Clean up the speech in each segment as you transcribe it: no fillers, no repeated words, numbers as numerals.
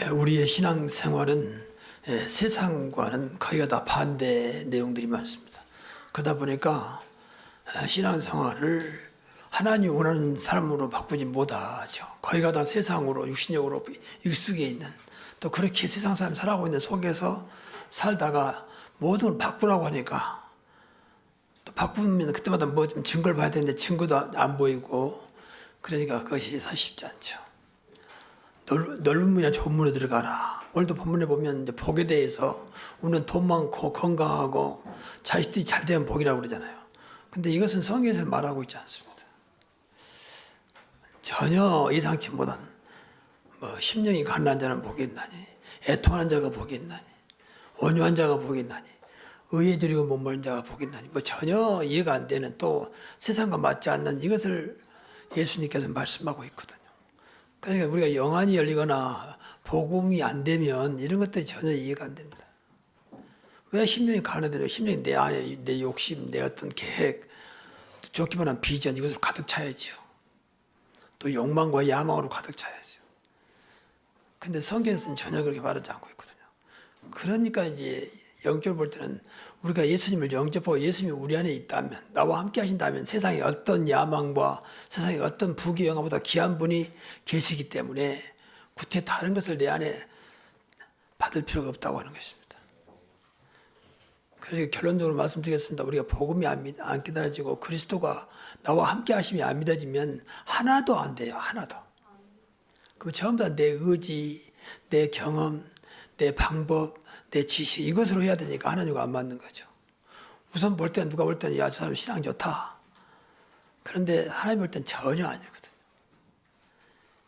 우리의 신앙생활은 세상과는 거의 다 반대 내용들이 많습니다. 그러다 보니까 신앙생활을 하나님 원하는 삶으로 바꾸지 못하죠. 거의 다 세상으로 육신적으로 익숙해 있는, 또 그렇게 세상 사람 살아가고 있는 속에서 살다가 모든 걸 바꾸라고 하니까 또 바꾸면 그때마다 뭐 좀 증거를 봐야 되는데 증거도 안 보이고, 그러니까 그것이 쉽지 않죠. 넓은 문이나 좁은 문에 들어가라. 오늘도 본문에 보면 이제 복에 대해서 우리는 돈 많고 건강하고 자식들이 잘 되면 복이라고 그러잖아요. 근데 이것은 성경에서 말하고 있지 않습니다. 전혀 예상치 못한 심령이 가난한 자는 복이 있나니, 애통하는 자가 복이 있나니, 온유한 자가 복이 있나니, 의에 드리고 못모른 자가 복이 있나니, 전혀 이해가 안 되는, 또 세상과 맞지 않는 이것을 예수님께서 말씀하고 있거든요. 그러니까 우리가 영안이 열리거나 복음이 안 되면 이런 것들이 전혀 이해가 안 됩니다. 왜 심령이 가난해요? 심령이 내 안에 내 욕심, 내 어떤 계획, 좋기만 한 비전, 이것으로 가득 차야죠. 또 욕망과 야망으로 가득 차야죠. 근데 성경에서는 전혀 그렇게 말하지 않고 있거든요. 그러니까 이제 영적으로 볼 때는 우리가 예수님을 영접하고 예수님이 우리 안에 있다면, 나와 함께 하신다면 세상에 어떤 야망과 세상에 어떤 부귀 영화보다 귀한 분이 계시기 때문에 구태 다른 것을 내 안에 받을 필요가 없다고 하는 것입니다. 그래서 결론적으로 말씀드리겠습니다. 우리가 복음이 안 믿어지고 그리스도가 나와 함께 하심이 안 믿어지면 하나도 안 돼요. 하나도. 그럼 전부 다 내 의지, 내 경험, 내 방법, 내 지식, 이것으로 해야 되니까 하나님과 안 맞는 거죠. 우선 볼 때는 누가 볼 때는 야, 저 사람 신앙 좋다. 그런데 하나님 볼 때는 전혀 아니거든요.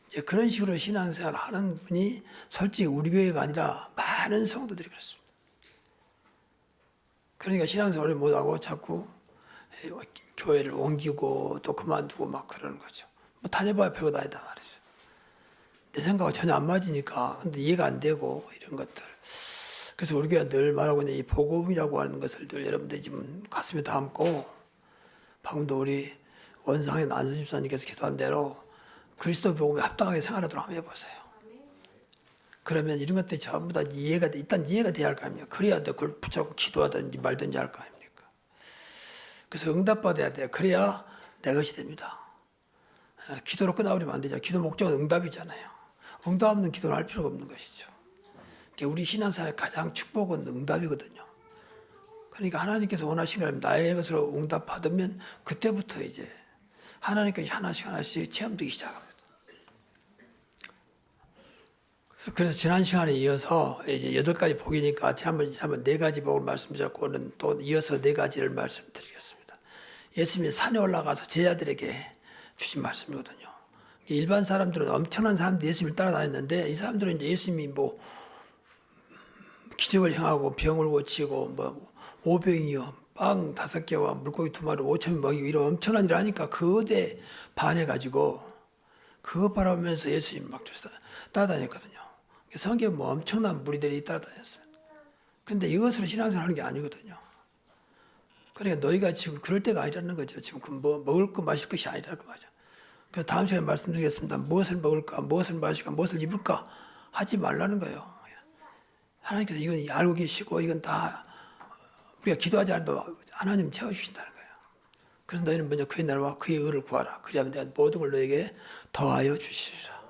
이제 그런 식으로 신앙생활을 하는 분이 솔직히 우리 교회가 아니라 많은 성도들이 그렇습니다. 그러니까 신앙생활을 못하고 자꾸 교회를 옮기고 또 그만두고 막 그러는 거죠. 다녀봐야 별거 다 아니다 말이죠. 내 생각과 전혀 안 맞으니까, 근데 이해가 안 되고 이런 것들. 그래서 우리 교회가 늘 말하고 있는 이 복음이라고 하는 것을 늘 여러분들이 지금 가슴에 담고, 방금도 우리 원상의 안수 집사님께서 기도한 대로 그리스도 복음에 합당하게 생활하도록 한번 해보세요. 그러면 이런 것들이 전부 다 일단 이해가 돼야 할 거 아닙니까? 그래야 그걸 붙잡고 기도하든지 말든지 할 거 아닙니까? 그래서 응답받아야 돼요. 그래야 내 것이 됩니다. 기도로 끝나버리면 안 되죠. 기도 목적은 응답이잖아요. 응답 없는 기도는 할 필요가 없는 것이죠. 우리 신앙생활의 가장 축복은 응답이거든요. 그러니까 하나님께서 원하시는 거라면 나의 것으로 응답받으면 그때부터 이제 하나님께서 하나씩 체험되기 시작합니다. 그래서 지난 시간에 이어서 이제 8가지 복이니까 지난번 4가지 복을 말씀드렸고는 또 이어서 4가지를 말씀드리겠습니다. 예수님이 산에 올라가서 제자들에게 주신 말씀이거든요. 일반 사람들은 엄청난 사람들이 예수님을 따라다녔는데 이 사람들은 이제 예수님이 기적을 행하고 병을 고치고 오병이요, 빵 5개와 물고기 2마리 5,000명 먹이고 이런 엄청난 일을 하니까 그것에 반해가지고 그것 바라보면서 예수님 막 따라다녔거든요. 성경에 엄청난 무리들이 따라다녔어요. 근데 이것으로 신앙생활 하는 게 아니거든요. 그러니까 너희가 지금 그럴 때가 아니라는 거죠. 지금 먹을 거 마실 것이 아니라는 거죠. 그래서 다음 시간에 말씀드리겠습니다. 무엇을 먹을까, 무엇을 마실까, 무엇을 입을까 하지 말라는 거예요. 하나님께서 이건 알고 계시고 이건 다 우리가 기도하지 않아도 하나님 채워주신다는 거예요. 그래서 너희는 먼저 그의 나라와 그의 의를 구하라. 그리하면 내가 모든 걸 너에게 더하여 주시리라.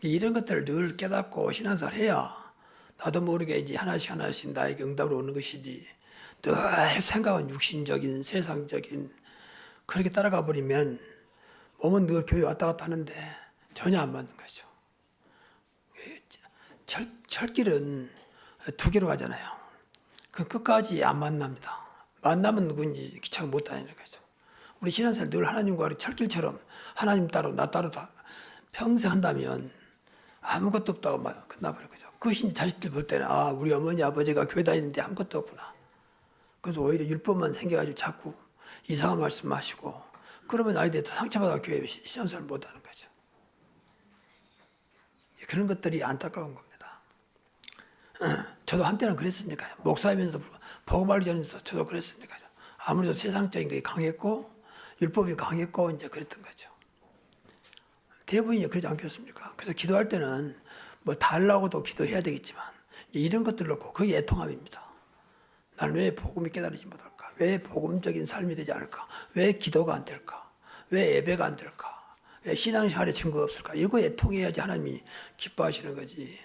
이런 것들을 늘 깨닫고 신앙생활을 해야 나도 모르게 이제 하나씩 나에게 응답으로 오는 것이지, 늘 생각은 육신적인 세상적인 그렇게 따라가 버리면 몸은 늘 교회 왔다 갔다 하는데 전혀 안 맞는 거죠. 철길은 2개로 가잖아요. 그 끝까지 안 만납니다. 만나면 누군지 기차가 못 다니는 거죠. 우리 신앙생활 늘 하나님과 철길처럼 하나님 따로 나 따로 다 평생 한다면 아무것도 없다고 끝나버린 거죠. 그것이 자식들 볼 때는 우리 어머니 아버지가 교회 다니는데 아무것도 없구나. 그래서 오히려 율법만 생겨가지고 자꾸 이상한 말씀하시고 그러면 아이들이 상처받아 교회 신앙생활을 못하는 거죠. 그런 것들이 안타까운 겁니다. 저도 한때는 그랬으니까요. 목사이면서 복음을 전해서 저도 그랬으니까요. 아무래도 세상적인 게 강했고 율법이 강했고 이제 그랬던 거죠. 대부분이 그러지 않겠습니까? 그래서 기도할 때는 뭐 달라고도 기도해야 되겠지만 이런 것들 놓고 그게 애통함입니다. 나는 왜 복음이 깨달아지지 못할까? 왜 복음적인 삶이 되지 않을까? 왜 기도가 안 될까? 왜 예배가 안 될까? 왜 신앙생활에 증거가 없을까? 이거 애통해야지 하나님이 기뻐하시는 거지.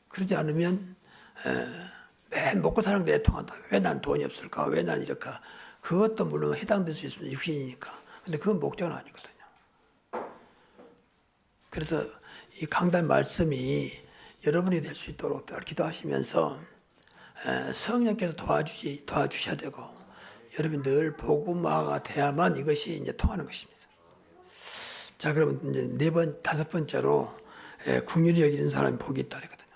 그러지 않으면 매 먹고 사는 데 애통한다. 왜 난 돈이 없을까? 왜 난 이럴까? 그것도 물론 해당될 수 있습니다. 육신이니까. 근데 그건 목적은 아니거든요. 그래서 이 강단 말씀이 여러분이 될 수 있도록 기도하시면서 성령께서 도와주셔야 되고 여러분 늘 복음화가 돼야만 이것이 이제 통하는 것입니다. 자, 그러면 이제 다섯 번째로 긍휼히 여기는 사람이 복이 있다 그랬거든요.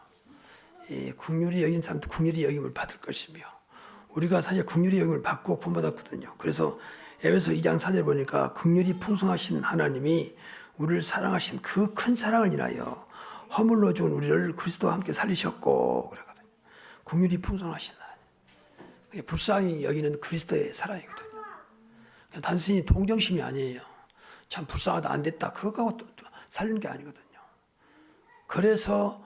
이 긍휼히 여기는 사람도 긍휼히 여김을 받을 것이며 우리가 사실 긍휼히 여김을 받고 구원받았거든요. 그래서 에베소 2장 4절 보니까 긍휼이 풍성하신 하나님이 우리를 사랑하신 그 큰 사랑을 인하여 허물로 죽은 우리를 그리스도와 함께 살리셨고 그랬거든요. 긍휼이 풍성하신 하나님. 불쌍히 여기는 그리스도의 사랑이거든요. 그냥 단순히 동정심이 아니에요. 참 불쌍하다 안 됐다 그거하고 또 살리는 게 아니거든요. 그래서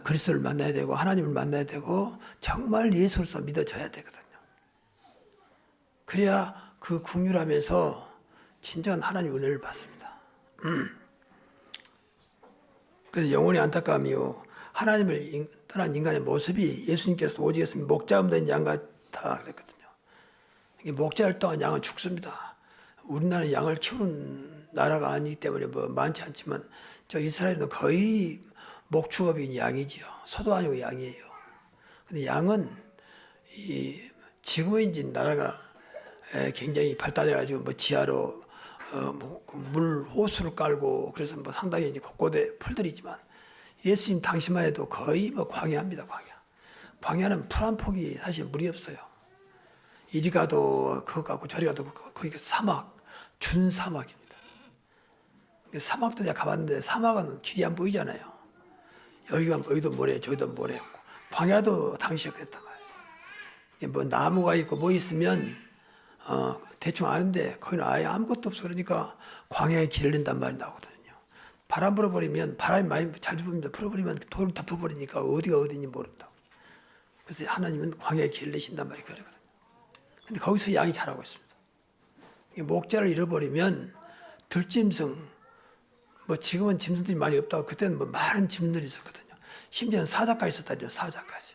그리스도를 만나야 되고 하나님을 만나야 되고 정말 예수로서 믿어져야 되거든요. 그래야 그 긍휼함에서 진정한 하나님 은혜를 받습니다. 그래서 영혼의 안타까움이요 하나님을 떠난 인간의 모습이 예수님께서 오직에서 목자 없는 양 같다 그랬거든요. 목자를 떠난 양은 죽습니다. 우리나라는 양을 키우는 나라가 아니기 때문에 뭐 많지 않지만 저 이스라엘은 거의 목축업인 양이지요. 소도 아니고 양이에요. 근데 양은 지금은 이제 나라가 굉장히 발달해가지고 뭐 지하로 물 호수를 깔고 그래서 뭐 상당히 이제 곳곳에 풀들이지만 예수님 당시만 해도 거의 뭐 광야입니다. 광야는 풀 한 폭이 사실 물이 없어요. 이리 가도 그거 가고 저리 가도 거기가 사막, 준사막입니다. 사막도 내가 가봤는데 사막은 길이 안 보이잖아요. 여기도 모래, 저기도 모래였고 광야도 당시에 그랬단 말이에요. 뭐 나무가 있고 뭐 있으면 대충 아는데 거기는 아예 아무것도 없어. 그러니까 광야에 길을 낸단 말이 나오거든요. 바람 불어버리면 바람이 많이 자주 불면 불어버리면 돌을 덮어버리니까 어디가 어디인지 모른다고. 그래서 하나님은 광야에 길을 내신단 말이 그러거든요. 근데 거기서 양이 자라고 있습니다. 목자를 잃어버리면 들짐승 뭐 지금은 짐승들이 많이 없다고 그때는 뭐 많은 짐들이 있었거든요. 심지어는 사자까지 있었다죠. 사자까지.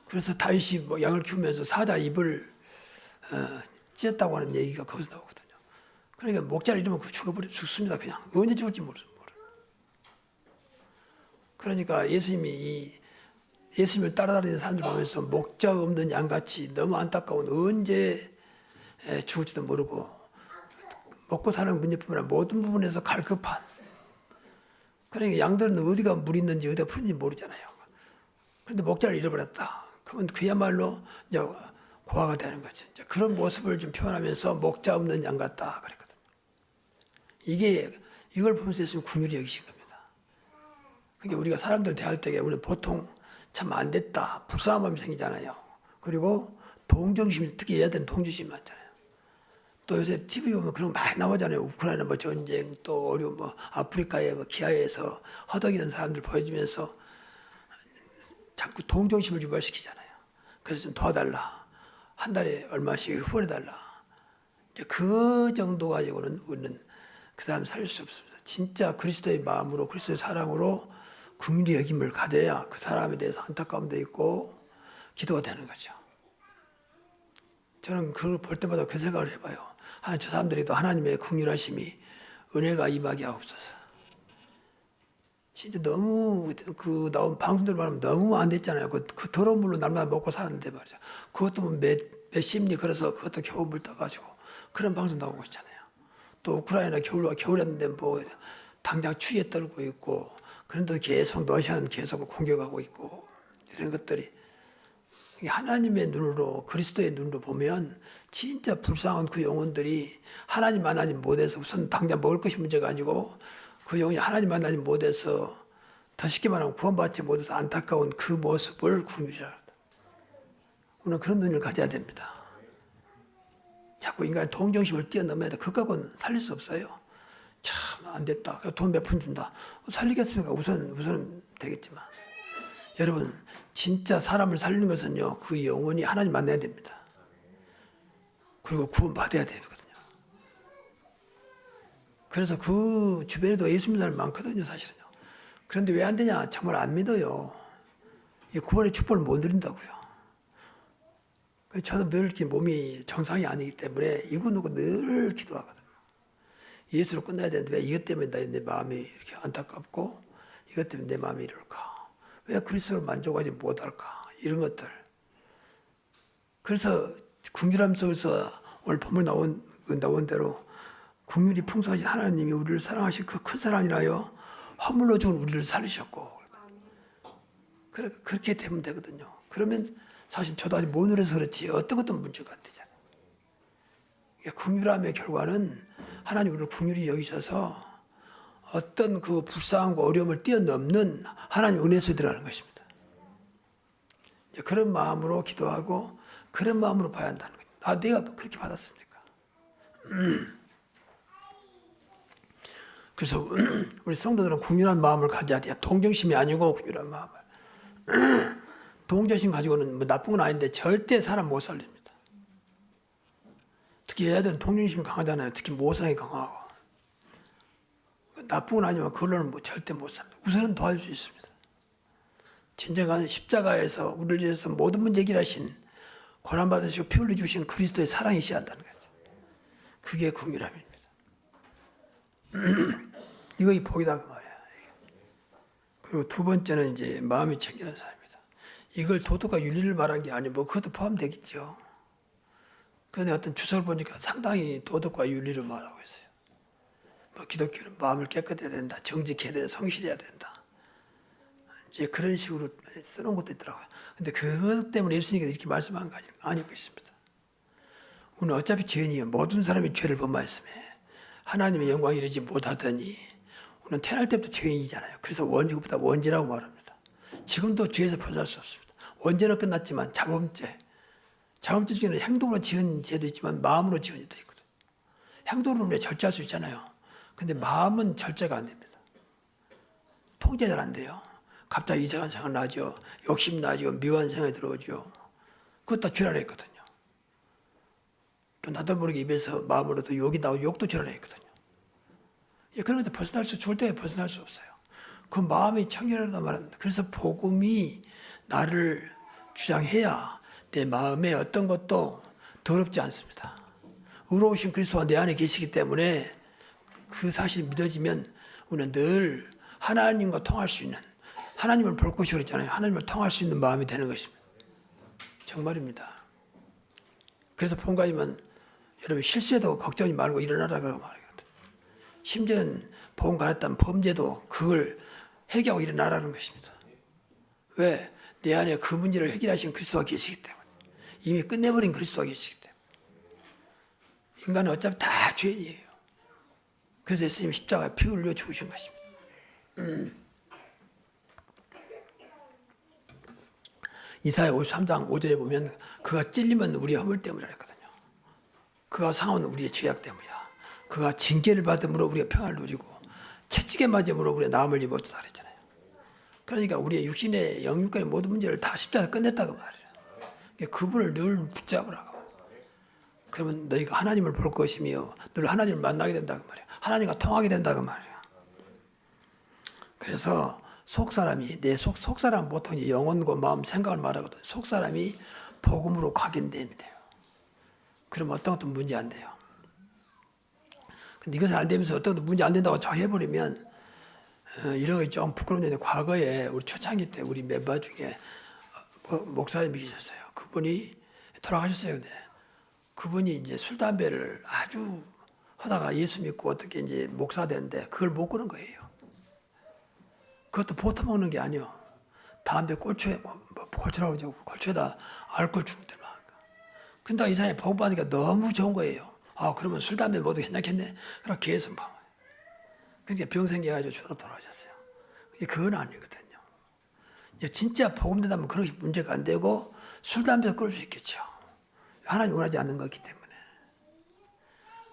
그래서 다윗이 뭐 양을 키우면서 사자 입을 찢었다고 하는 얘기가 거기서 나오거든요. 그러니까 목자를 잃으면 죽습니다. 그냥 언제 죽을지 모르죠. 그러니까 예수님을 따라다니는 사람들 보면서 목자 없는 양같이 너무 안타까운 언제 죽을지도 모르고 먹고 사는 문제뿐만 아니라 모든 부분에서 갈급한 그러니까 양들은 어디가 물이 있는지 어디가 푸른지 모르잖아요. 그런데 목자를 잃어버렸다. 그건 그야말로 이제 고아가 되는 거죠. 이제 그런 모습을 좀 표현하면서 목자 없는 양 같다 그랬거든요. 이걸 보면서 예수님 긍휼히 여기신 겁니다. 그러니까 우리가 사람들 대할 때 우리는 보통 참 안 됐다, 불쌍한 마음이 생기잖아요. 그리고 동정심, 특히 여자들은 동정심이 많잖아요. 또 요새 TV 보면 그런 거 많이 나오잖아요. 우크라이나 뭐 전쟁, 또 어려운 뭐 아프리카의 뭐 기아에서 허덕이는 사람들 보여주면서 자꾸 동정심을 유발시키잖아요. 그래서 좀 도와달라. 한 달에 얼마씩 후원해달라. 이제 그 정도 가지고는 우리는 그 사람 살릴 수 없습니다. 진짜 그리스도의 마음으로 그리스도의 사랑으로 긍휼히 여김을 가져야 그 사람에 대해서 안타까움도 있고 기도가 되는 거죠. 저는 그걸 볼 때마다 그 생각을 해봐요. 저 사람들에도 하나님의 긍휼하심이 은혜가 임하게 하옵소서. 진짜 너무 나온 방송들 말하면 너무 안 됐잖아요. 그 더러운 물로 날마다 먹고 사는데 말이죠. 그것도 뭐 몇십 리 걸어서 그것도 겨우 물 떠가지고 그런 방송 나오고 있잖아요. 또 우크라이나 겨울이었는데 뭐 당장 추위에 떨고 있고 그런데도 계속 러시아는 계속 공격하고 있고 이런 것들이 하나님의 눈으로 그리스도의 눈으로 보면 진짜 불쌍한 그 영혼들이 하나님 만나지 못해서 우선 당장 먹을 것이 문제가 아니고 그 영혼이 하나님 만나지 못해서 더 쉽게 말하면 구원받지 못해서 안타까운 그 모습을 긍휼이라 합니다. 우리는 그런 눈을 가져야 됩니다. 자꾸 인간의 동정심을 뛰어넘어야 돼. 그것하고는 살릴 수 없어요. 참 안 됐다. 돈 몇 푼 준다. 살리겠습니까? 우선 되겠지만. 여러분, 진짜 사람을 살리는 것은요, 그 영혼이 하나님 만나야 됩니다. 그리고 구원받아야 되거든요. 그래서 그 주변에도 예수 믿는 사람이 많거든요, 사실은요. 그런데 왜 안 되냐? 정말 안 믿어요. 이 구원의 축복을 못 누린다고요. 저도 늘 이렇게 몸이 정상이 아니기 때문에 이거 늘 기도하거든요. 예수로 끝나야 되는데 왜 이것 때문에 내 마음이 이렇게 안타깝고 이것 때문에 내 마음이 이럴까? 왜 그리스도를 만족하지 못할까? 이런 것들. 그래서 궁휼함 속에서 오늘 본문 나온 대로 긍휼이 풍성하신 하나님이 우리를 사랑하신 그 큰 사랑이라요 허물로 죽은 우리를 살리셨고 그렇게 되면 되거든요. 그러면 사실 저도 아직 못 누려서 그렇지 어떤 것도 문제가 안 되잖아요. 긍휼함의 결과는 하나님 우리를 긍휼히 여기셔서 어떤 그 불쌍함과 어려움을 뛰어넘는 하나님 은혜 속에 들어가는 것입니다. 이제 그런 마음으로 기도하고 그런 마음으로 봐야 한다는 거예요. 내가 그렇게 받았으니까. 그래서 우리 성도들은 긍휼한 마음을 가져야 돼요. 동정심이 아니고 긍휼한 마음을. 동정심 가지고는 뭐 나쁜 건 아닌데 절대 사람 못 살립니다. 특히 여자들은 동정심이 강하잖아요. 특히 모성이 강하고. 나쁜 건 아니지만 그걸로는 절대 못 삽니다. 우선은 도와줄 수 있습니다. 진정한 십자가에서 우리를 위해서 모든 문제 해결하신 고난받으시고 피 흘려주신 그리스도의 사랑이 있어야 한다는 거죠. 그게 긍휼함입니다. 이거 이 복이다 그 말이야. 그리고 두 번째는 이제 마음이 챙기는 사람입니다. 이걸 도덕과 윤리를 말한 게 아니고 그것도 포함되겠죠. 그런데 어떤 주석을 보니까 상당히 도덕과 윤리를 말하고 있어요. 기독교는 마음을 깨끗해야 된다, 정직해야 된다, 성실해야 된다. 이제 그런 식으로 쓰는 것도 있더라고요. 근데 그것 때문에 예수님께서 이렇게 말씀한 거 아닐 것입니다. 우리는 어차피 죄인이에요. 모든 사람이 죄를 범하였으며 하나님의 영광에 이르지 못하더니 우리는 태어날 때부터 죄인이잖아요. 그래서 원죄보다 원죄라고 말합니다. 지금도 죄에서 벗어날 수 없습니다. 원죄는 끝났지만 자범죄 중에는 행동으로 지은 죄도 있지만 마음으로 지은 죄도 있거든요. 행동으로 절제할 수 있잖아요. 근데 마음은 절제가 안 됩니다. 통제 잘 안 돼요. 갑자기 이상한 생각 나죠. 욕심 나죠. 미워한 생각이 들어오죠. 그것 다 죄라 했거든요. 또 나도 모르게 입에서 마음으로도 욕이 나오고 욕도 죄라 했거든요. 그런 것도 절대 벗어날 수 없어요. 그 마음이 청결하다 말합니다. 그래서 복음이 나를 주장해야 내 마음에 어떤 것도 더럽지 않습니다. 의로우신 그리스도가 내 안에 계시기 때문에 그 사실이 믿어지면 우리는 늘 하나님과 통할 수 있는, 하나님을 볼 것이라고 그랬잖아요. 하나님을 통할 수 있는 마음이 되는 것입니다. 정말입니다. 그래서 본가지만 여러분 실수해도 걱정하지 말고 일어나라고 말하거든요. 심지어는 본가했던 범죄도 그걸 해결하고 일어나라는 것입니다. 왜? 내 안에 그 문제를 해결하신 그리스도가 계시기 때문에. 이미 끝내버린 그리스도가 계시기 때문에. 인간은 어차피 다 죄인이에요. 그래서 예수님이 십자가에 피 흘려 죽으신 것입니다. 이사야 53장 5절에 보면 그가 찔리면 우리의 허물 때문이라 했거든요. 그가 상한 우리의 죄악 때문이야. 그가 징계를 받음으로 우리가 평안을 누리고 채찍에 맞음으로 우리가 나음을 입었다 그랬잖아요. 그러니까 우리의 육신의 영육간의 모든 문제를 다 십자가에 끝냈다고 말이에요. 그분을 늘 붙잡으라고. 그러면 너희가 하나님을 볼 것이며 늘 하나님을 만나게 된다고 말이에요. 하나님과 통하게 된다고 말이에요. 그래서 속사람이 속사람 보통 영혼과 마음 생각을 말하거든요. 속사람이 복음으로 각인되면 돼요. 그럼 어떤 것도 문제 안 돼요. 근데 이것을 안 되면서 어떤 것도 문제 안 된다고 해버리면 이런 게 좀 부끄러운데 과거에 우리 초창기 때 우리 멤버 중에 목사님이 계셨어요. 그분이 돌아가셨어요. 근데 그분이 이제 술 담배를 아주 하다가 예수 믿고 어떻게 이제 목사 됐는데 그걸 못 끊은 거예요. 그것도 보통 먹는 게 아니요. 담배 꼴초에 꼴초라고 하죠. 꼴초에다 알코올 주문들 막. 근데 이 사람이 복 받으니까 너무 좋은 거예요. 아 그러면 술 담배 모두 괜찮겠네. 그럼 계속 봐. 그러니까 병 생겨가지고 주로 돌아가셨어요. 그건 아니거든요. 진짜 복음 된다면 그런 문제가 안 되고 술 담배도 끊을 수 있겠죠. 하나님 원하지 않는 거기 때문에.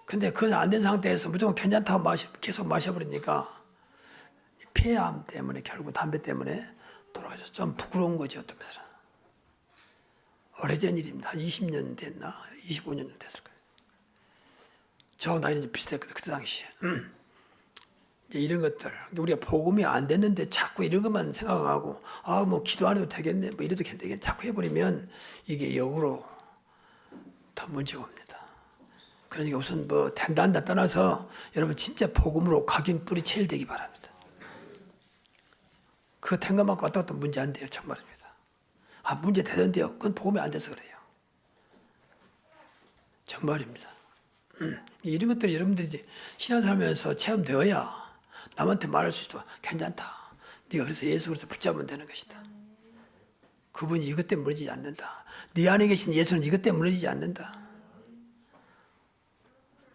근데 그건 안 된 상태에서 무조건 괜찮다고 계속 마셔버리니까 폐암 때문에 결국 담배 때문에 돌아가셔서 좀 부끄러운 거죠. 어떤 면에서는. 오래전 일입니다. 한 20년 됐나 25년 됐을 거예요. 저 나이는 비슷했거든 그때 당시에. 이제 이런 것들 우리가 복음이 안 됐는데 자꾸 이런 것만 생각하고 뭐 기도 안 해도 되겠네 뭐 이래도 되겠네 자꾸 해버리면 이게 역으로 더 문제가 옵니다. 그러니까 우선 뭐 된다 떠나서 여러분 진짜 복음으로 각인 뿌리 제일 되기 바랍니다. 그거 된 것만큼 왔다 갔다 문제 안 돼요. 정말입니다. 문제 되던데요. 그건 복음이 안 돼서 그래요. 정말입니다. 이런 것들이 여러분들이 이제 신앙생활하면서 체험되어야 남한테 말할 수 있어. 괜찮다. 네가 그래서 예수 그리스도 붙잡으면 되는 것이다. 그분이 이것 때문에 무너지지 않는다. 네 안에 계신 예수는 이것 때문에 무너지지 않는다.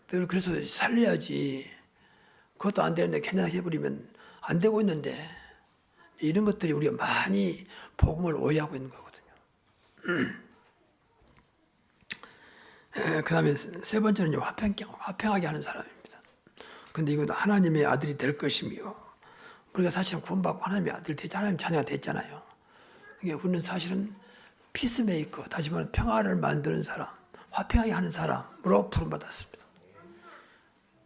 늘 그래서 살려야지. 그것도 안 되는데 괜찮게 해버리면 안 되고 있는데 이런 것들이 우리가 많이 복음을 오해하고 있는 거거든요. 그 다음에 세 번째는 화평하게 하는 사람입니다. 근데 이건 하나님의 아들이 될 것이며 우리가 사실은 구원받고 하나님의 아들 되지 하나님 자녀가 됐잖아요. 그러니까 우리는 사실은 피스메이커 다시 말하면 평화를 만드는 사람 화평하게 하는 사람으로 부름받았습니다.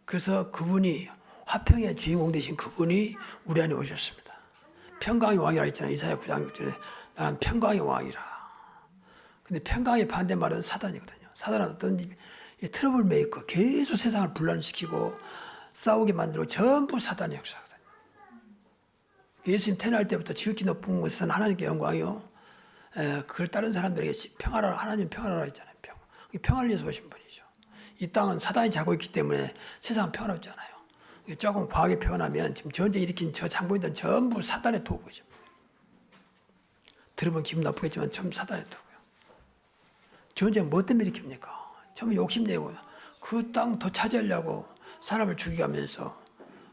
그래서 그분이 화평의 주인공 되신 그분이 우리 안에 오셨습니다. 평강의 왕이라 했잖아요. 이사야 9장 6절에 나는 평강의 왕이라. 근데 평강의 반대말은 사단이거든요. 사단은 어떤 트러블 메이커 계속 세상을 분란시키고 싸우게 만들고 전부 사단의 역사거든요. 예수님 태어날 때부터 지극히 높은 곳에서는 하나님께 영광이요. 그걸 다른 사람들에게 평화라 하나님 평화라 했잖아요. 평화를 위해서 오신 분이죠. 이 땅은 사단이 자고 있기 때문에 세상은 평화롭잖아요. 조금 과하게 표현하면 지금 전쟁 일으킨 저 장본인들은 전부 사단의 도구죠. 들으면 기분 나쁘겠지만 전부 사단의 도구요. 전쟁 뭐 때문에 일으킵니까? 전부 욕심내고 그 땅 더 차지하려고 사람을 죽여가면서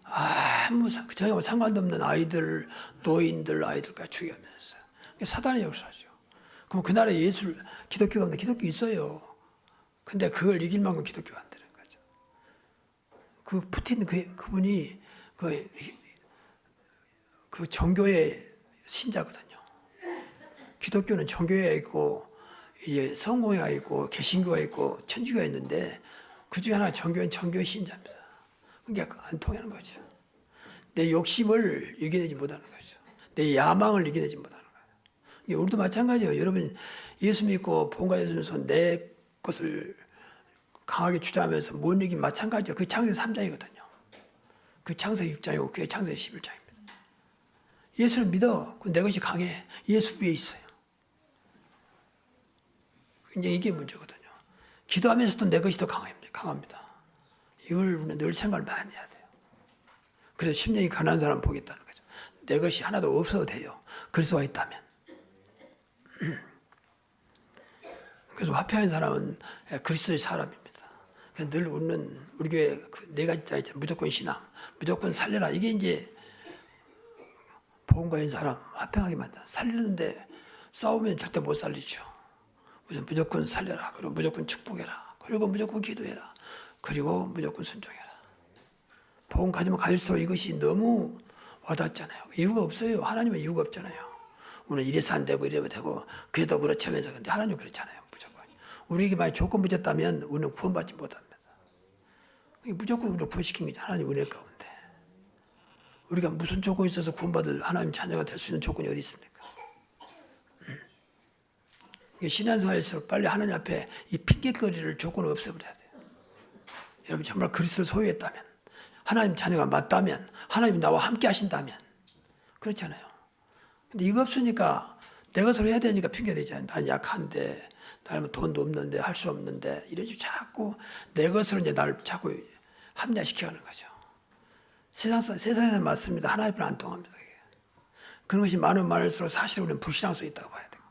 아무 전혀 상관도 없는 아이들, 노인들, 아이들까지 죽여가면서 사단의 역사죠. 그럼 그 나라에 기독교가 없는데 기독교 있어요. 근데 그걸 이길 만큼 기독교가 안 되는 거죠. 그 푸틴 그분이 그 종교의 신자거든요. 기독교는 종교가 있고 이제 성공회가 있고 개신교가 있고 천주교가 있는데 그 중에 하나 종교는 종교의 신자입니다. 그러니까 안 통하는 거죠. 내 욕심을 이겨내지 못하는 거죠. 내 야망을 이겨내지 못하는 거예요. 우리도 마찬가지예요. 여러분 예수 믿고 본가 예수면서 내 것을 강하게 주장하면서 못 이기면 마찬가지예요. 그게 창세기 3장이거든요. 그 창세기 6장이고 그게 창세기 11장입니다. 예수를 믿어. 내 것이 강해. 예수 위에 있어요. 이제 이게 문제거든요. 기도하면서도 내 것이 더 강합니다. 이걸 우리는 늘 생각을 많이 해야 돼요. 그래서 심령이 가난한 사람 보겠다는 거죠. 내 것이 하나도 없어도 돼요. 그리스도가 있다면. 그래서 화평한 사람은 그리스도의 사람입니다. 그래서 늘 우리는 우리 교회 네 가지 자 있잖아요. 무조건 신앙, 무조건 살려라. 이게 이제 복음과 있는 사람 화평하게 만든다. 살리는데 싸우면 절대 못 살리죠. 무조건 살려라. 그리고 무조건 축복해라. 그리고 무조건 기도해라. 그리고 무조건 순종해라. 복음 가지면 갈수록 이것이 너무 와닿잖아요. 이유가 없어요. 하나님은 이유가 없잖아요. 오늘 이래서 안 되고 이래도 되고 그래도 그렇지 하면서 근데 하나님 그렇잖아요. 무조건. 우리에게 만약 조건 붙였다면 우리는 구원받지 못합니다. 무조건 우리를 구원시킨 게 하나님 은혜 가운데. 우리가 무슨 조건이 있어서 구원받을 하나님 자녀가 될 수 있는 조건이 어디 있습니까? 신앙생활에서 빨리 하나님 앞에 이 핑계거리를 조건을 없애버려야 돼요. 여러분 정말 그리스도를 소유했다면 하나님 자녀가 맞다면 하나님이 나와 함께 하신다면 그렇잖아요. 근데 이거 없으니까 내 것으로 해야 되니까 핑계대잖아요. 나는 약한데 나는 돈도 없는데 할 수 없는데 이러지 자꾸 내 것으로 이제 나를 자꾸 합리화시켜가는 거죠. 세상에서 맞습니다. 하나님은 안 통합니다. 그런 것이 많으면 많을수록 사실 우리는 불신앙성이 있다고 봐야 돼요.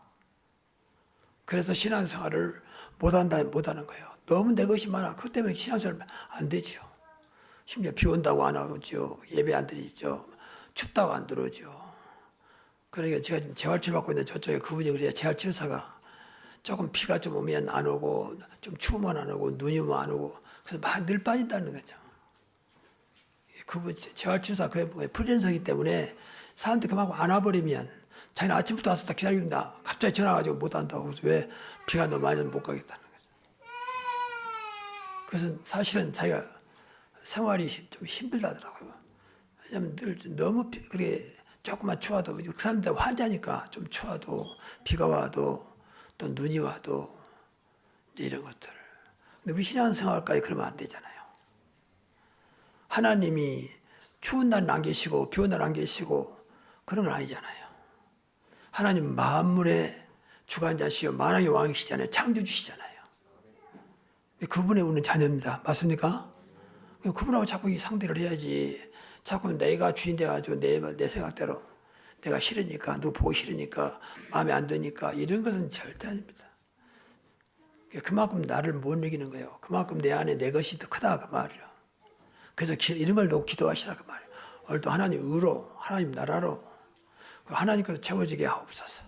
그래서 신앙생활을 못하는 거예요. 너무 내 것이 많아. 그것 때문에 신앙생활 안 되죠. 심지어 비 온다고 안 오죠. 예배 안 드리죠. 춥다고 안 들어오죠. 그러니까 제가 지금 재활치료 받고 있는데 저쪽에 그분이 그래요. 재활치료사가 조금 비가 좀 오면 안 오고 좀 추우면 안 오고 눈이 오면 안 오고 그래서 막 늘 빠진다는 거죠. 그분 재활치료사 그 풀전서기 때문에 사람들이 그만큼 안 와버리면 자기는 아침부터 와서 다 기다린다. 갑자기 전화 가지고 못 한다고. 그래서 왜 비가 너무 많이 오면 못 가겠다는 거죠. 그래서 사실은 자기가 생활이 좀 힘들다더라고요. 왜냐면 늘 너무 그렇게 조금만 추워도 그 사람들 환자니까 좀 추워도 비가 와도 또 눈이 와도 이런 것들. 근데 우리 신앙생활까지 그러면 안 되잖아요. 하나님이 추운 날은 안 계시고 비 오는 날은 안 계시고 그런 건 아니잖아요. 하나님 만물의 주관자시요 만왕의 왕이시잖아요. 창조주시잖아요. 그분의 우는 자녀입니다. 맞습니까? 그분하고 자꾸 이 상대를 해야지. 자꾸 내가 주인 돼가지고 내 생각대로 내가 싫으니까 누구 보기 싫으니까 마음에 안 드니까 이런 것은 절대 아닙니다. 그만큼 나를 못 이기는 거예요. 그만큼 내 안에 내 것이 더 크다 그 말이에요. 그래서 이런 걸 놓고 기도하시라 그 말이에요. 오늘도 하나님 의로 하나님 나라로 하나님께서 채워지게 하옵소서.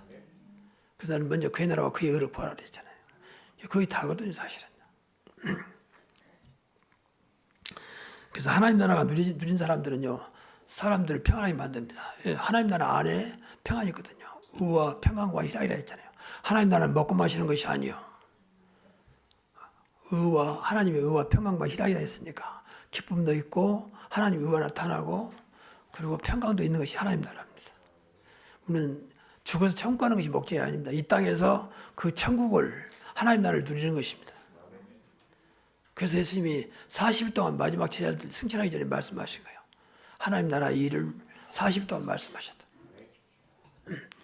그래서 나는 먼저 그의 나라와 그의 의를 구하라 그랬잖아요. 거의 다거든요 사실은. 그래서 하나님 나라가 누린 사람들은요 사람들을 평안하게 만듭니다. 하나님 나라 안에 평안이 있거든요. 의와 평안과 희락이라 했잖아요. 하나님 나라는 먹고 마시는 것이 아니요 하나님의 의와 평안과 희락이라 했으니까 기쁨도 있고 하나님의 의가 나타나고 그리고 평강도 있는 것이 하나님 나라입니다. 우리는 죽어서 천국 가는 것이 목적이 아닙니다. 이 땅에서 그 천국을 하나님 나라를 누리는 것입니다. 그래서 예수님이 40일 동안 마지막 제자들 승천하기 전에 말씀하신 거예요. 하나님 나라 일을 40일 동안 말씀하셨다.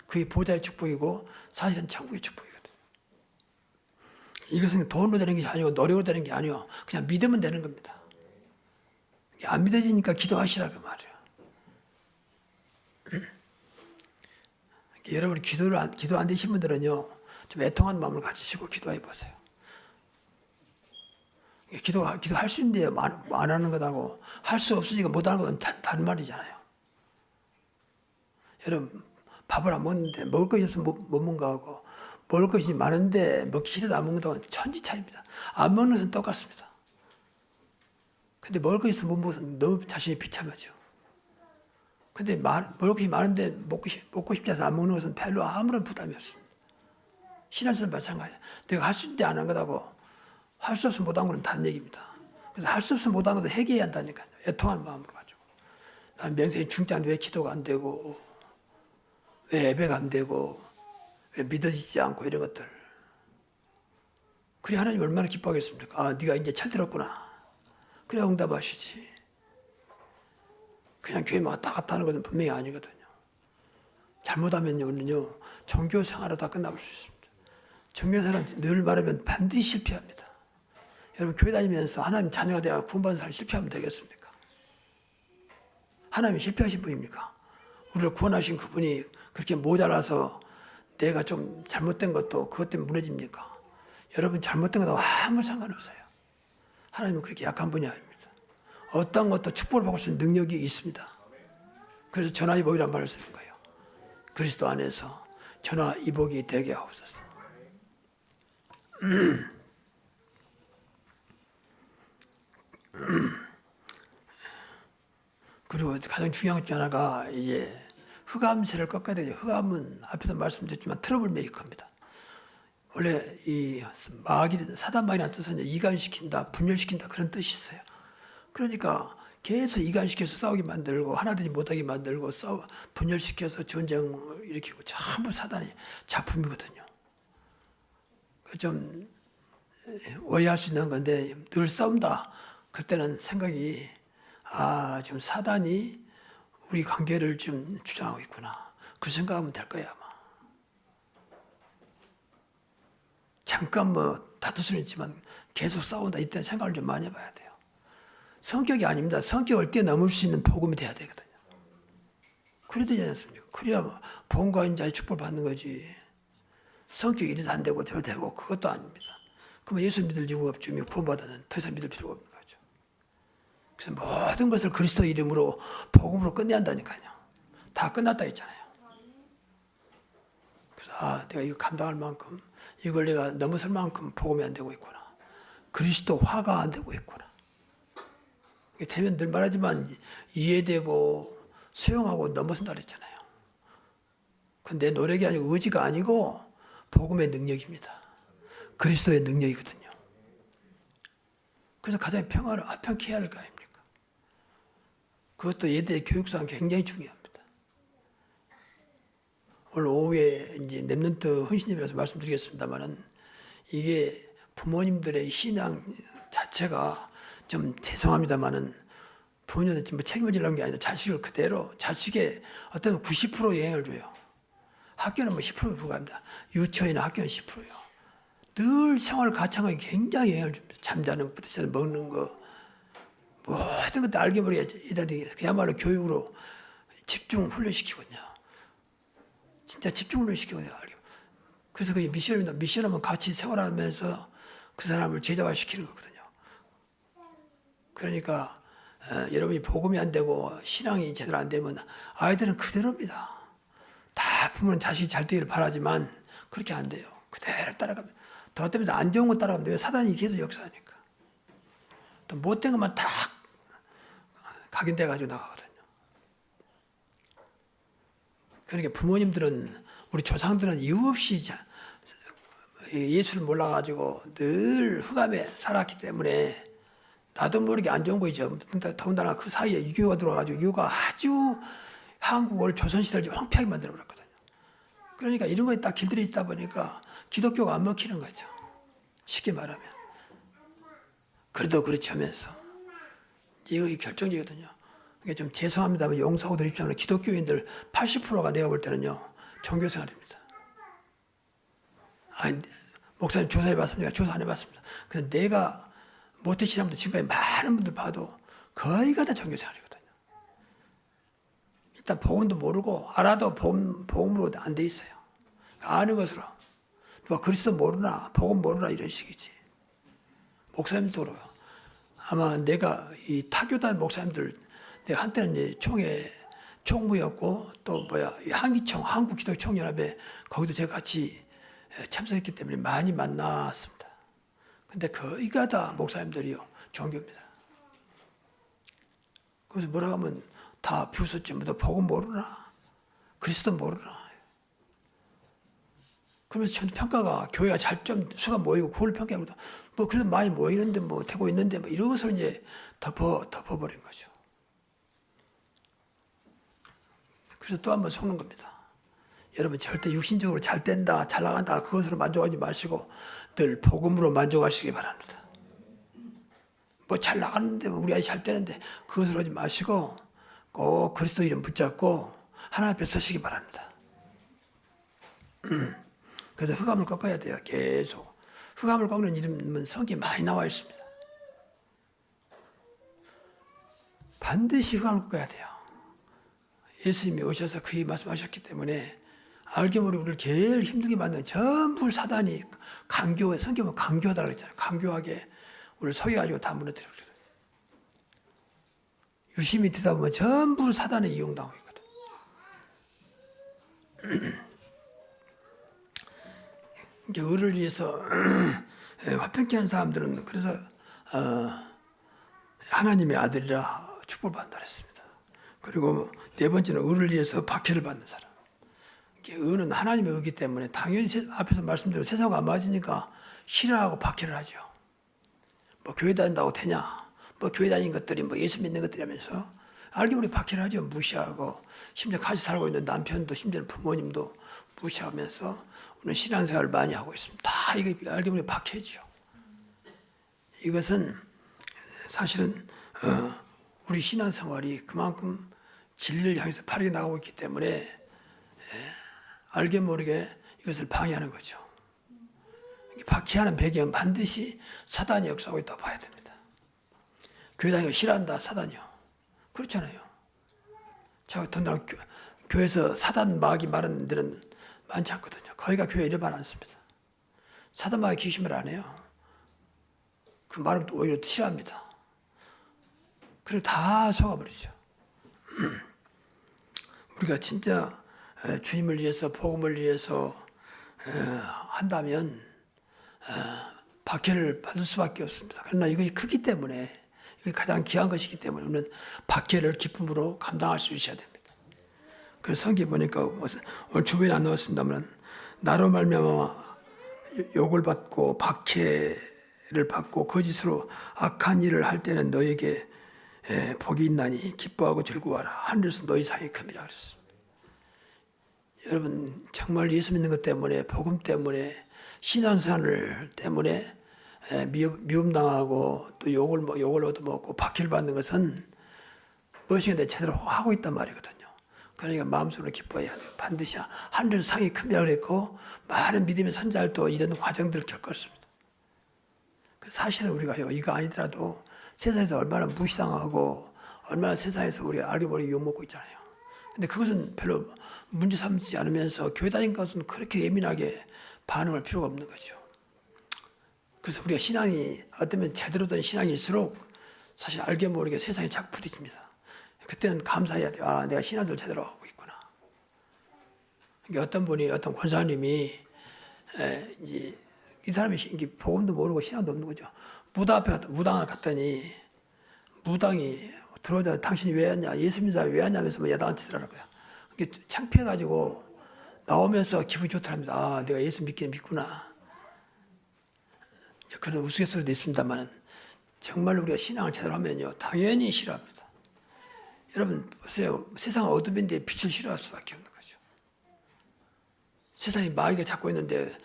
그게 보좌의 축복이고 사실은 천국의 축복이거든요. 이것은 돈으로 되는 것이 아니고 노력으로 되는 게 아니고 그냥 믿으면 되는 겁니다. 안 믿어지니까 기도하시라 그 말이에요. 여러분이 기도 안 되신 분들은요 좀 애통한 마음을 가지시고 기도해 보세요. 기도할 수 있는데 안 하는 것하고 할 수 없으니까 못 하는 건 다른 말이잖아요. 여러분 밥을 안 먹는데 먹을 것이 없으면 못 먹는 거하고 먹을 것이 많은데 먹기 싫어도 안 먹는 거하고 천지 차이입니다. 안 먹는 것은 똑같습니다. 근데 먹을 것이 있으면 못 먹어서 너무 자신이 비참하죠. 근데 먹을 것이 많은데 먹고 싶지 않아서 안 먹는 것은 별로 아무런 부담이 없습니다. 신앙생활은 마찬가지예요. 내가 할 수 있는데 안 한 거라고 할 수 없으면 못한 건 다른 얘기입니다. 그래서 할 수 없으면 못한 것을 해결해야 한다니까요. 애통한 마음으로 가지고. 난 명색이 중요한데 왜 기도가 안 되고 왜 예배가 안 되고 왜 믿어지지 않고 이런 것들. 그래 하나님 얼마나 기뻐하겠습니까? 아 네가 이제 철들었구나. 그래 응답하시지. 그냥 교회 왔다 갔다 하는 것은 분명히 아니거든요. 잘못하면요 우리는요 종교 생활하다 끝나볼 수 있습니다. 종교 생활은 늘 말하면 반드시 실패합니다. 여러분 교회 다니면서 하나님 자녀가 되어 구원받은 사람이 실패하면 되겠습니까? 하나님이 실패하신 분입니까? 우리를 구원하신 그분이 그렇게 모자라서 내가 좀 잘못된 것도 그것 때문에 무너집니까? 여러분 잘못된 것도 아무 상관없어요. 하나님은 그렇게 약한 분이 아닙니다. 어떤 것도 축복을 받을 수 있는 능력이 있습니다. 그래서 전화위복이란 말을 쓰는 거예요. 그리스도 안에서 전화위복이 되게 하옵소서. 그리고 가장 중요한 것 중 하나가 이제 흑암세를 꺾어야 되죠. 흑암은 앞에도 말씀드렸지만 트러블 메이커입니다. 원래 이 사단마귀라는 뜻은 이간시킨다, 분열시킨다 그런 뜻이 있어요. 그러니까 계속 이간시켜서 싸우게 만들고 하나 되지 못하게 만들고 분열시켜서 전쟁을 일으키고 전부 사단의 작품이거든요. 좀 오해할 수 있는 건데 늘 싸운다. 그때는 생각이 지금 사단이 우리 관계를 좀 주장하고 있구나. 그 생각하면 될 거야 아마. 잠깐 다툴 수는 있지만 계속 싸운다. 이때 생각을 좀 많이 해봐야 돼요. 성격이 아닙니다. 성격을 뛰어넘을 수 있는 복음이 돼야 되거든요. 그래야 되지 않습니까? 그래야 복음과 인자의 축복을 받는 거지. 성격이 이래서 안 되고 저래도 되고 그것도 아닙니다. 그러면 예수 믿을 이유가 없죠. 구원받아는 더 이상 믿을 필요가 없는 거죠. 그래서 모든 것을 그리스도 이름으로 복음으로 끝내야 한다니까요. 다 끝났다 했잖아요. 그래서 내가 이거 감당할 만큼 이걸 내가 넘어설 만큼 복음이 안 되고 있구나. 그리스도화가 안 되고 있구나. 되면 늘 말하지만 이해되고 수용하고 넘어선다 그랬잖아요. 그건 내 노력이 아니고 의지가 아니고 복음의 능력입니다. 그리스도의 능력이거든요. 그래서 가장 평화를 아평케 해야 될 거 아닙니까? 그것도 얘들의 교육상 굉장히 중요합니다. 오늘 오후에 이제 렘넌트 헌신집에서 말씀드리겠습니다만은 이게 부모님들의 신앙 자체가 좀 죄송합니다만은 부모님한테 뭐 책임을 지려는 게 아니라 자식을 그대로 자식의 어떤 90% 영향을 줘요. 학교는 뭐 10% 불과합니다. 유치원이나 학교는 10%요. 늘 생활 가창하게 굉장히 영향을 줍니다. 잠자는 것부터 시작해서 먹는 거 모든 것도 알게 모르게 그야말로 교육으로 집중 훈련시키거든요. 진짜 집중 훈련시키거든요. 그래서 그게 미션입니다. 미션하면 같이 생활하면서 그 사람을 제자화시키는 거거든요. 그러니까 여러분이 복음이 안 되고 신앙이 제대로 안 되면 아이들은 그대로입니다. 다 부모는 자식이 잘 되기를 바라지만 그렇게 안 돼요. 그대로 따라가면 더 때문에 안 좋은 거 따라가면 돼요. 사단이 계속 역사하니까. 또 못된 것만 다 각인돼 가지고 나가거든요. 그러니까 부모님들은 우리 조상들은 이유 없이 예수를 몰라가지고 늘 흑암에 살았기 때문에 나도 모르게 안 좋은 거죠. 더군다나 그 사이에 유교가 들어와가지고 유교가 아주 한국을 조선시대를 황폐하게 만들어버렸거든요. 그러니까 이런 거에 딱 길들여 있다 보니까 기독교가 안 먹히는 거죠. 쉽게 말하면. 그래도 그렇지 하면서 이거 결정적이거든요. 그러니까 좀 죄송합니다만 용서하고 드립시면 기독교인들 80%가 내가 볼 때는요. 종교생활입니다. 아니, 목사님 조사해봤습니다. 조사 안 해봤습니다. 근데 내가 모태신앙부터 지금까지 많은 분들 봐도 거의가 다 종교생활이거든요. 일단 복음도 모르고 알아도 복음으로 안 돼 있어요. 아는 것으로. 누가 그리스도 모르나 복음 모르나 이런 식이지. 목사님도 그래요. 아마 내가 이 타교단 목사님들 내가 한때는 이제 총무였고 또 한기총 한국기독총연합에 거기도 제가 같이 참석했기 때문에 많이 만났습니다. 근데 거의가 다 목사님들이요 종교입니다. 그래서 뭐라고 하면 다 비웃었지. 뭐 너 복음 모르나 그리스도 모르나. 그러면서 전 평가가 교회가 잘 좀 수가 모이고 그걸 평가하거든. 뭐 그래도 많이 모이는데 뭐 되고 있는데 뭐 이러고서 이제 덮어버린 거죠. 그래서 또 한 번 속는 겁니다. 여러분 절대 육신적으로 잘 된다, 잘 나간다 그것으로 만족하지 마시고 늘 복음으로 만족하시기 바랍니다. 뭐 잘 나가는데 우리 아이 잘 되는데 그것으로 하지 마시고 꼭 그리스도 이름 붙잡고 하나님 앞에 서시기 바랍니다. 그래서 흑암을 꺾어야 돼요. 계속. 흑암을 꺾는 이름은 성경에 많이 나와 있습니다. 반드시 흑암을 꺾어야 돼요. 예수님이 오셔서 그이 말씀하셨기 때문에 알게 모르게 우리를 제일 힘들게 만드는 전부 사단이 성경은 강교하다고 했잖아요. 강교하게 우리를 속여가지고 다 무너뜨려요. 유심히 듣다 보면 전부 사단에 이용당하고 있거든. 의를 위해서 화평케 하는 사람들은 그래서 하나님의 아들이라 축복받는다 했습니다. 그리고 네 번째는 의를 위해서 박해를 받는 사람. 의는 하나님의 의기 때문에 당연히 앞에서 말씀드린 세상과 안 맞으니까 싫어하고 박해를 하죠. 뭐 교회 다닌다고 되냐? 뭐 교회 다니는 것들이 뭐 예수 믿는 것들이라면서 알게 모르게 박해를 하죠. 무시하고 심지어 같이 살고 있는 남편도 심지어 부모님도 무시하면서 오늘 신앙생활을 많이 하고 있습니다. 다 이거 알게 모르게 박해죠. 이것은 사실은 우리 신앙생활이 그만큼 진리를 향해서 바르게 나가고 있기 때문에 알게 모르게 이것을 방해하는 거죠. 박해하는 배경은 반드시 사단이 역사하고 있다고 봐야 됩니다. 교회 다니는 거 싫어한다 사단이요. 그렇잖아요. 자, 더군다나 교회에서 사단 마귀 말하는 데는 많지 않거든요. 거기가 교회 이래 말 안 씁니다. 사단 마귀 귀신을 안 해요. 그 말은 오히려 싫어합니다. 그리고 다 속아버리죠. 우리가 진짜 주님을 위해서 복음을 위해서 한다면 박해를 받을 수밖에 없습니다. 그러나 이것이 크기 때문에, 이게 가장 귀한 것이기 때문에 우리는 박해를 기쁨으로 감당할 수 있어야 됩니다. 그래서 성경에 보니까 오늘 주변에 안 나왔습니다만 나로 말미암아 욕을 받고 박해를 받고 거짓으로 악한 일을 할 때는 너에게 복이 있나니 기뻐하고 즐거워하라. 하늘에서 너희 상이 큽니다. 그랬습니다. 여러분 정말 예수 믿는 것 때문에, 복음 때문에, 신앙생활 때문에 미움당하고 또 욕을 얻어먹고 박해를 받는 것은 무엇인가 제대로 하고 있단 말이거든요. 그러니까 마음속으로 기뻐해야 돼요. 반드시 하늘에서 상이 큽니다 그랬고, 많은 믿음의 선자들도 이런 과정들을 겪었습니다. 사실은 우리가요, 이거 아니더라도 세상에서 얼마나 무시당하고 얼마나 세상에서 우리가 아리모리 욕먹고 있잖아요. 근데 그것은 별로 문제 삼지 않으면서 교회 다닌 것은 그렇게 예민하게 반응할 필요가 없는 거죠. 그래서 우리가 신앙이 어쩌면 제대로 된 신앙일수록 사실 알게 모르게 세상에 자꾸 부딪힙니다. 그때는 감사해야 돼요. 아, 내가 신앙을 제대로 하고 있구나. 그러니까 어떤 권사님이 이제 이 사람이 복음도 모르고 신앙도 없는 거죠. 무당을 갔더니 무당이 들어오자 당신이 왜 왔냐, 예수 믿는 사람이 왜 왔냐면서 야단을 치더라고요. 창피해가지고 나오면서 기분이 좋더랍니다. 아, 내가 예수 믿기는 믿구나. 그런 우스갯소리도 있습니다만 정말로 우리가 신앙을 제대로 하면요, 당연히 싫어합니다. 여러분 보세요. 세상은 어둠인데 빛을 싫어할 수밖에 없는 거죠. 세상이 마귀가 잡고 있는데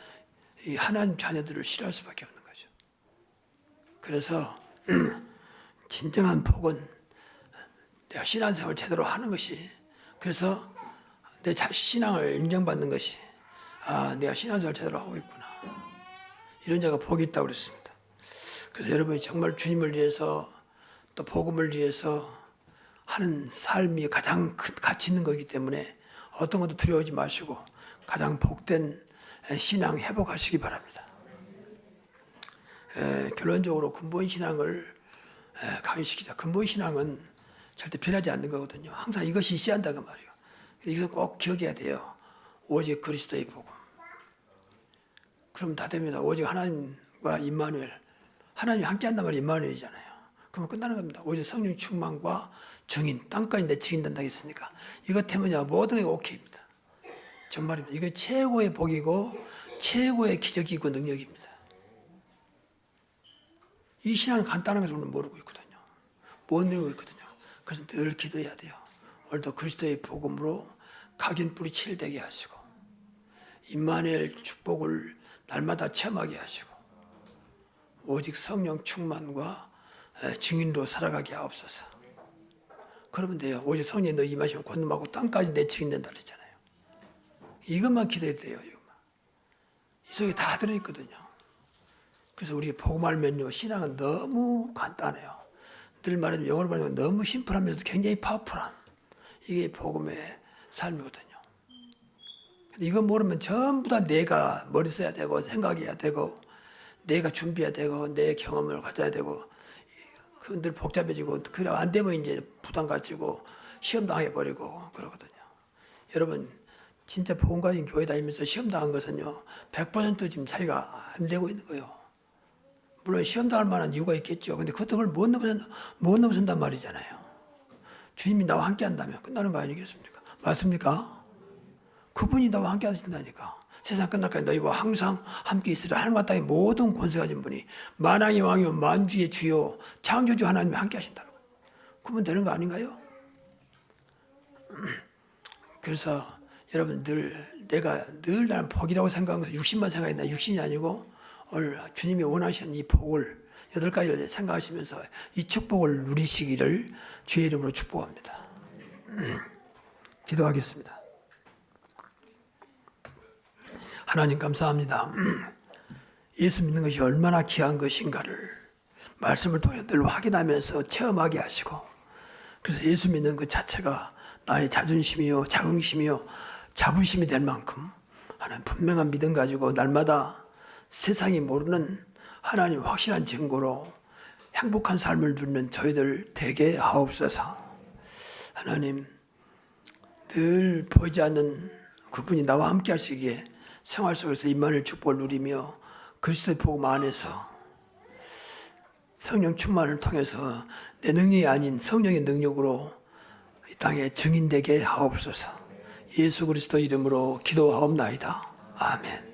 이 하나님 자녀들을 싫어할 수밖에 없는 거죠. 그래서 진정한 복은 내가 신앙생활을 제대로 하는 것이, 그래서 내 신앙을 인정받는 것이, 아, 내가 신앙생활을 제대로 하고 있구나. 이런 자가 복이 있다고 그랬습니다. 그래서 여러분이 정말 주님을 위해서 또 복음을 위해서 하는 삶이 가장 큰 가치 있는 거기 때문에 어떤 것도 두려워하지 마시고 가장 복된 신앙 회복하시기 바랍니다. 결론적으로 근본 신앙을 강의시키자. 근본 신앙은 절대 변하지 않는 거거든요. 항상 이것이 있어야 한다고 말이에요. 이것은 꼭 기억해야 돼요. 오직 그리스도의 복음. 그럼 다 됩니다. 오직 하나님과 임마누엘. 하나님이 함께 한단 말이 임마누엘이잖아요. 그러면 끝나는 겁니다. 오직 성령 충만과 증인, 땅까지 내 증인된다고 했으니까 이것 때문에 모든 게 오케이입니다. 정말입니다. 이거 최고의 복이고 최고의 기적이고 능력입니다. 이 신앙은 간단한 것을 우리는 모르고 있거든요. 못 누리고 있거든요. 그래서 늘 기도해야 돼요. 오늘도 그리스도의 복음으로 각인 뿌리 칠되게 하시고 임마누엘 축복을 날마다 체험하게 하시고 오직 성령 충만과 증인으로 살아가게 하옵소서. 그러면 돼요. 오직 성령이 너 임하시면 권능하고 땅까지 내 증인된다 그랬잖아요. 이것만 기도해도 돼요. 이것만. 이 속에 다 들어있거든요. 그래서 우리 복음 알면요, 신앙은 너무 간단해요. 늘 말하면 영어로 말하면 너무 심플하면서도 굉장히 파워풀한 이게 복음의 삶이거든요. 이거 모르면 전부 다 내가 머리 써야 되고 생각해야 되고 내가 준비해야 되고 내 경험을 가져야 되고 늘 복잡해지고, 그래 안 되면 이제 부담 가지고 시험 당해버리고 그러거든요. 여러분 진짜 복음 가진 교회 다니면서 시험 당한 것은요 100% 지금 자기가 안 되고 있는 거예요. 물론 시험 당할 만한 이유가 있겠죠. 근데 그것을 못 넘어선단 말이잖아요. 주님이 나와 함께 한다면 끝나는 거 아니겠습니까? 맞습니까? 그분이 나와 함께 하신다니까. 세상 끝날까지 너희와 항상 함께 있으라. 하늘과 땅의 모든 권세 가진 분이 만왕의 왕이요 만주의 주요 창조주 하나님이 함께 하신다고. 그러면 되는 거 아닌가요? 그래서 여러분 내가 늘 나는 복이라고 생각한 것은 육신만 생각했나. 육신이 아니고 오늘 주님이 원하시는 이 복을 8가지를 생각하시면서 이 축복을 누리시기를 주의 이름으로 축복합니다. 기도하겠습니다. 하나님 감사합니다. 예수 믿는 것이 얼마나 귀한 것인가를 말씀을 통해 늘 확인하면서 체험하게 하시고, 그래서 예수 믿는 것 자체가 나의 자존심이요 자긍심이요 자부심이 될 만큼 하나님 분명한 믿음 가지고 날마다 세상이 모르는 하나님 확실한 증거로 행복한 삶을 누리는 저희들 되게 하옵소서. 하나님 늘 보이지 않는 그분이 나와 함께 하시기에 생활 속에서 임마누엘 축복을 누리며 그리스도의 복음 안에서 성령 충만을 통해서 내 능력이 아닌 성령의 능력으로 이 땅에 증인되게 하옵소서. 예수 그리스도 이름으로 기도하옵나이다. 아멘.